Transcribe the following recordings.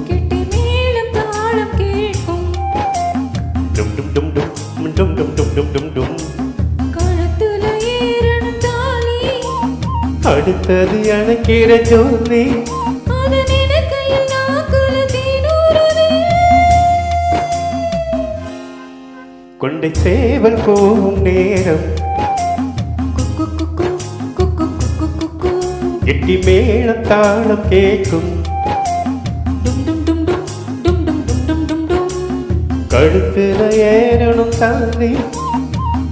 கெட்டி மேளம் தாளம் கேட்கும் கழுத்துல ஏறணும் தாலி அடுத்தது அணைக்கிற ஜோலி அது நினைக்கையில் நாக்குல தேனூறுதே கொண்டை சேவல் போகும் நேரம் குக்கு குக்கு குக்கு குக்கு குக்கு எட்டி மேளம் தாளம் கேட்கும் டும் டும் டும் டும் டும் டும் டும் டும் டும் டும் கழுத்துல ஏறணும் தாலி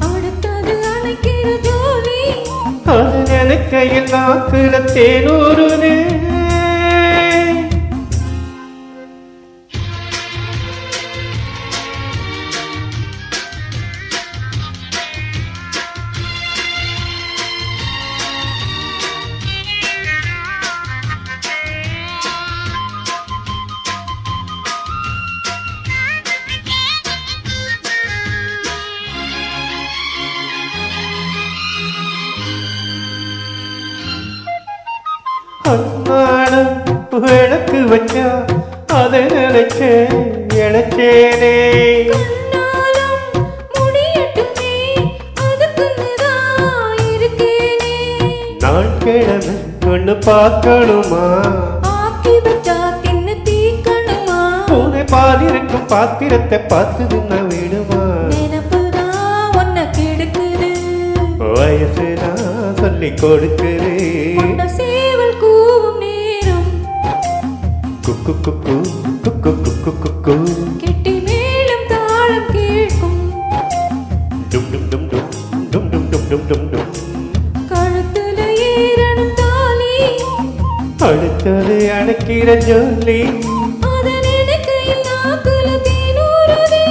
அடுத்தது அணைக்கிற ஜோலி அது நினைக்கையில் நாக்குல தேனூறுதே அன்னாடம் விளக்கு வச்சா அதை நினைச்ச இழைச்சேனே கண்ணாலும் முடியட்டுமே அதுக்குன்னுதான் இருக்கேனே நாள் கிழமை ஒண்ணு பார்க்கணுமா ஆக்கி வச்சா தின்னு தீக்கணுமா பூனை பாலிருக்கும் பாத்திரத்தை பார்த்து தின்ன விடுமா நினப்புதான் உன்னை கெடுக்குது வயசுதான் சொல்லி கொடுக்குது கொண்ட சேவல் கூவும் நேரம் குக்கு குக்கு குக்கு குக்கு குக்கு கெட்டி மேளம் தாளம் கேட்கும் டும் டும் டும் டும் டும் டும் டும் டும் டும் டும் கழுத்துல ஏறணும் தாலி அடுத்தது அணைக்கிற ஜோலி அத நினைக்கையில் நாக்குல தேனூறுதே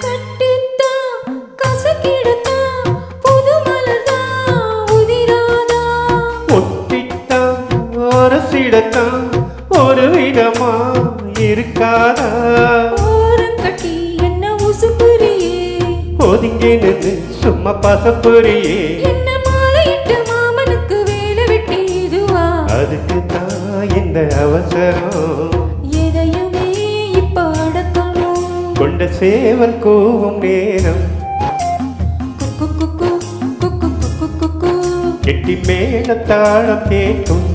கட்டித்தான் கசக்கிடத்தான் புது மலர்தான் உதிராதான் ஒட்டித்தான் அரசிடத்தான் ஒரு விதமா இருக்காதா ஓரங்கட்டி என்ன உசுப்புரியே ஒதுங்கி நின்று சும்மா பசப்புரியே என்ன மாலையிட்டு மாமனுக்கு வேலை வெட்டி இதுவா அதுக்கு தான் இந்த அவசரம் எதையுமே இப்ப அடக்கணும் கொண்ட சேவல் கூவும் நேரம் குக்கு குக்கு குக்கு குக்கு குக்கு கெட்டி மேல தாளம் கேட்கும்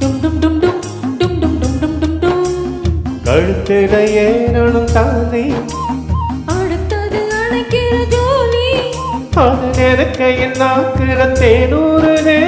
டும் டும் டும் டும் டும் டும் டும் டும் டும் டும் கழுத்துல ஏறணும் தானே அடுத்தது அணைக்கிற ஜோலி அது நினைக்கையில் நாக்குற தேனூறுதே